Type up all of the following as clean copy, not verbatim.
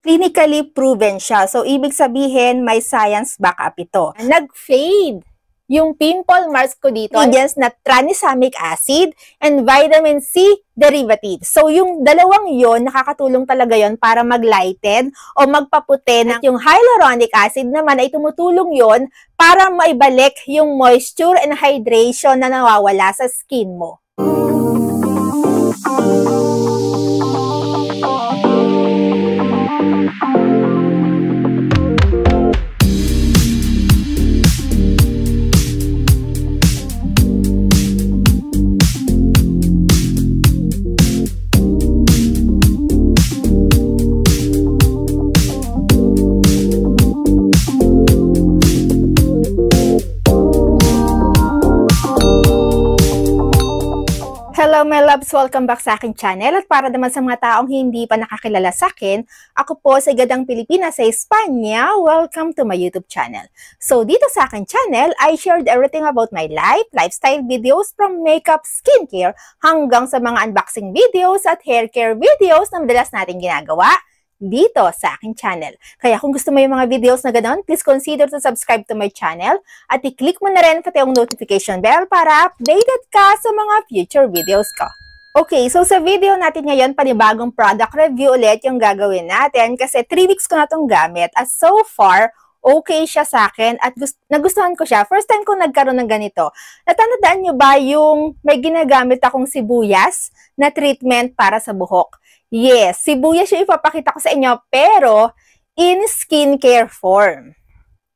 clinically proven siya. So, ibig sabihin, may science backup ito. Nag-fade yung pimple marks ko dito. Ingredients na tranexamic acid and vitamin C derivative. So, yung dalawang yon nakakatulong talaga yon para mag-lighten o magpaputi. At yung hyaluronic acid naman ay tumutulong yon para maibalik yung moisture and hydration na nawawala sa skin mo. Hello my loves! Welcome back sa aking channel at para naman sa mga taong hindi pa nakakilala sa akin, ako po si Gadang Pilipinas sa Espanya. Welcome to my YouTube channel. So dito sa aking channel, I shared everything about my life, lifestyle videos from makeup, skincare, hanggang sa mga unboxing videos at hair care videos na madalas natin ginagawa dito sa aking channel. Kaya kung gusto mo yung mga videos na ganoon, please consider to subscribe to my channel at i-click mo na rin pati yung notification bell para updated ka sa mga future videos ko. Okay, so sa video natin ngayon, panibagong product review ulit yung gagawin natin kasi 3 weeks ko na itong gamit at so far, okay siya sa akin at nagustuhan ko siya. First time ko nagkaroon ng ganito. Natandaan nyo ba yung may ginagamit akong sibuyas na treatment para sa buhok? Yes, sibuyas yung ipapakita ko sa inyo pero in skincare form.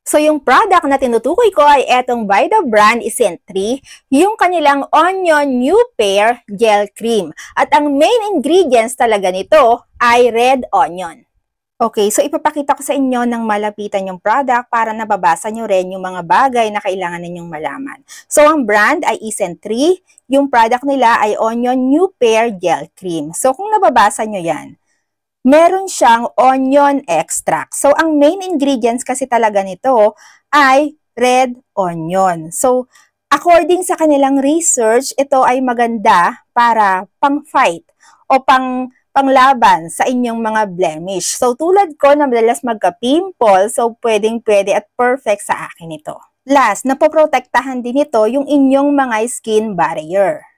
So yung product na tinutukoy ko ay etong by the brand Isentry, yung kanilang Onion New Pair Gel Cream. At ang main ingredients talaga nito ay red onion. Okay, so ipapakita ko sa inyo ng malapitan yung product para nababasa nyo rin yung mga bagay na kailangan ninyong malaman. So, ang brand ay Isentry. Yung product nila ay Onion New Pair Gel Cream. So, kung nababasa nyo yan, meron siyang onion extract. So, ang main ingredients kasi talaga nito ay red onion. So, according sa kanilang research, ito ay maganda para pang-fight o panglaban sa inyong mga blemish. So, tulad ko na madalas magka-pimple, so pwedeng-pwede at perfect sa akin ito. Last, napoprotektahan din ito yung inyong mga skin barrier.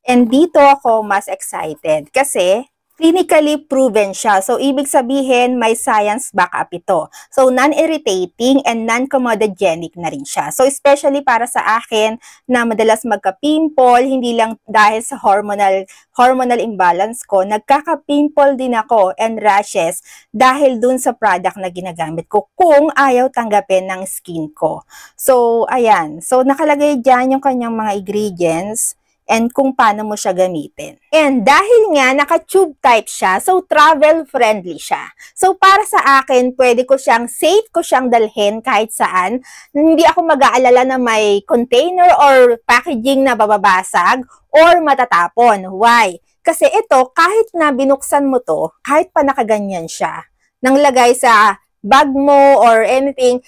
And dito ako mas excited kasi clinically proven siya. So, ibig sabihin, may science backup ito. So, non-irritating and non-comedogenic na rin siya. So, especially para sa akin na madalas magka-pimple, hindi lang dahil sa hormonal imbalance ko, nagkaka-pimple din ako and rashes dahil dun sa product na ginagamit ko kung ayaw tanggapin ng skin ko. So, ayan. So, nakalagay dyan yung kanyang mga ingredients and kung paano mo siya gamitin. And dahil nga naka-tube type siya, so travel-friendly siya. So para sa akin, safe ko siyang dalhin kahit saan. Hindi ako mag-aalala na may container or packaging na bababasag or matatapon. Why? Kasi ito, kahit na binuksan mo to, kahit pa nakaganyan siya, nang lagay sa bag mo or anything,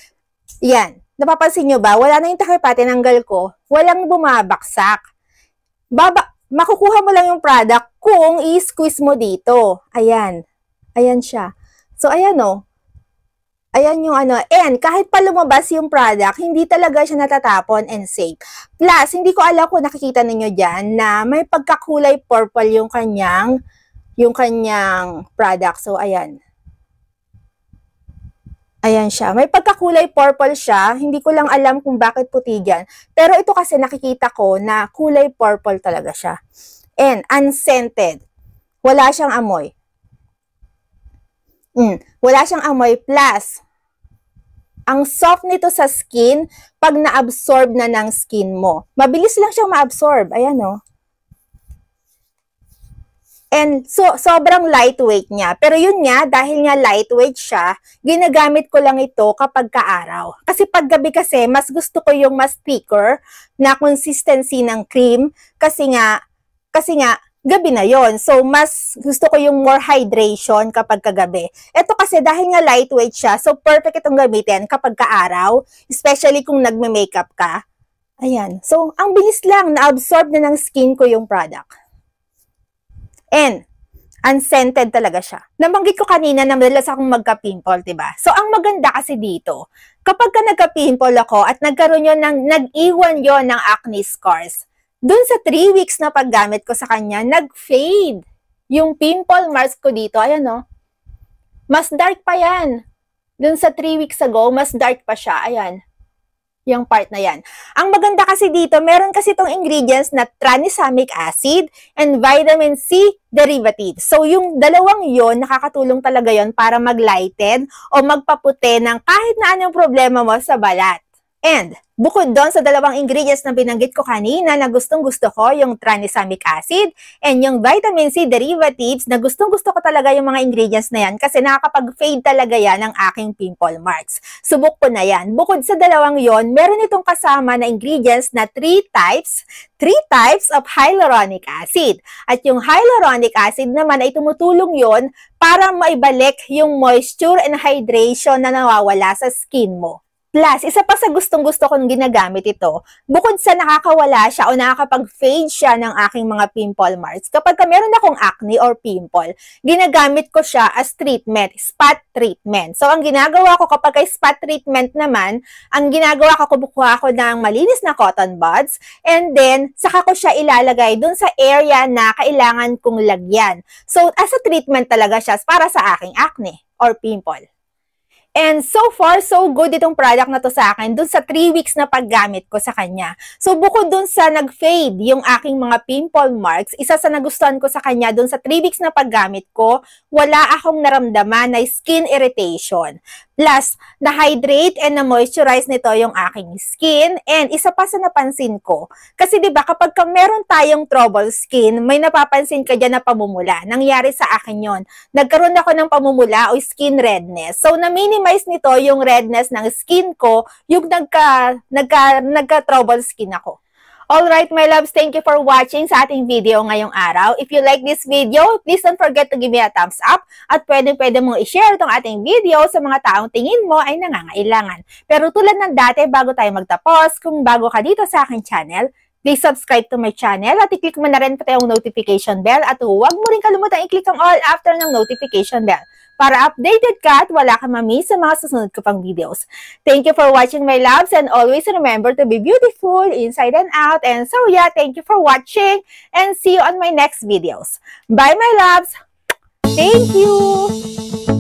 yan. Napapansin nyo ba? Wala na yung takip, tinanggal ko. Walang bumabaksak. Makukuha mo lang yung product kung i-squeeze mo dito. Ayan. Ayan siya. So, ayan o. Ayan yung ano. And kahit pa lumabas yung product, hindi talaga siya natatapon and safe. Plus, hindi ko alam kung nakikita ninyo dyan na may pagkakulay purple yung kanyang product. So, ayan. Ayan siya. May pagkakulay purple siya. Hindi ko lang alam kung bakit puti dyan. Pero ito kasi nakikita ko na kulay purple talaga siya. And unscented. Wala siyang amoy. Wala siyang amoy. Plus, ang soft nito sa skin pag na-absorb na ng skin mo. Mabilis lang siyang ma-absorb. Ayan o. And so, sobrang lightweight niya. Pero yun nga, dahil nga lightweight siya, ginagamit ko lang ito kapag kaaraw. Kasi pag gabi kasi, mas gusto ko yung mas thicker na consistency ng cream. Kasi nga, gabi na yon. So, mas gusto ko yung more hydration kapag kagabi. Ito kasi, dahil nga lightweight siya, so perfect itong gamitin kapag kaaraw. Especially kung nagme-makeup ka. Ayan. So, ang bilis lang, na-absorb na ng skin ko yung product. And, Unscented talaga siya. Nabanggit ko kanina na madalas akong magka-pimple, diba? So, ang maganda kasi dito, kapag ka nagka-pimple ako at nagkaroon yun nag-iwan yon ng acne scars, dun sa 3 weeks na paggamit ko sa kanya, nag-fade yung pimple marks ko dito. Ayan, no? Mas dark pa yan. Dun sa 3 weeks ago, mas dark pa siya. Ayan. Yung part na yan. Ang maganda kasi dito, meron kasi itong ingredients na tranexamic acid and vitamin C derivatives. So, yung dalawang yon nakakatulong talaga yon para mag-lighten o magpaputi ng kahit na anong problema mo sa balat. And, bukod doon sa dalawang ingredients na binanggit ko kanina na gustong-gusto ko, yung tranexamic acid and yung vitamin C derivatives na gustong-gusto ko talaga yung mga ingredients na yan kasi nakakapag-fade talaga yan ng aking pimple marks. Subok ko na yan. Bukod sa dalawang yon, meron itong kasama na ingredients na 3 types of hyaluronic acid. At yung hyaluronic acid naman ay tumutulong yon para maibalik yung moisture and hydration na nawawala sa skin mo. Plus, isa pa sa gustong-gusto kong ginagamit ito, bukod sa nakakawala siya o nakakapag-fade siya ng aking mga pimple marks, kapag meron akong acne or pimple, ginagamit ko siya as treatment, spot treatment. So, ang ginagawa ko kapag kay spot treatment naman, ang ginagawa ko, kumukuha ko ng malinis na cotton buds, and then, saka ko siya ilalagay dun sa area na kailangan kong lagyan. So, as a treatment talaga siya para sa aking acne or pimple. And so far, so good itong product na to sa akin dun sa 3 weeks na paggamit ko sa kanya. So bukod dun sa nag-fade yung aking mga pimple marks, isa sa nagustuhan ko sa kanya dun sa 3 weeks na paggamit ko, wala akong naramdaman na skin irritation. Plus, na-hydrate and na-moisturize nito yung aking skin. And isa pa sa napansin ko, kasi diba kapag meron tayong trouble skin, may napapansin ka dyan na pamumula. Nangyari sa akin yon. Nagkaroon ako ng pamumula o skin redness. So, na-minimize nito yung redness ng skin ko, yung nagka-trouble skin ako. Alright, my loves, thank you for watching sa ating video ngayong araw. If you like this video, please don't forget to give me a thumbs up at pwede mong i-share itong ating video sa mga taong tingin mo ay nangangailangan. Pero tulad ng dati, bago tayo magtapos, kung bago ka dito sa aking channel, please subscribe to my channel at i-click mo na rin pati yung notification bell at huwag mo rin kalimutan i-click ang all after ng notification bell para updated ka at wala ka ma-miss sa mga susunod ko pang videos. Thank you for watching, my loves, and always remember to be beautiful inside and out. And so yeah, thank you for watching and see you on my next videos. Bye, my loves! Thank you!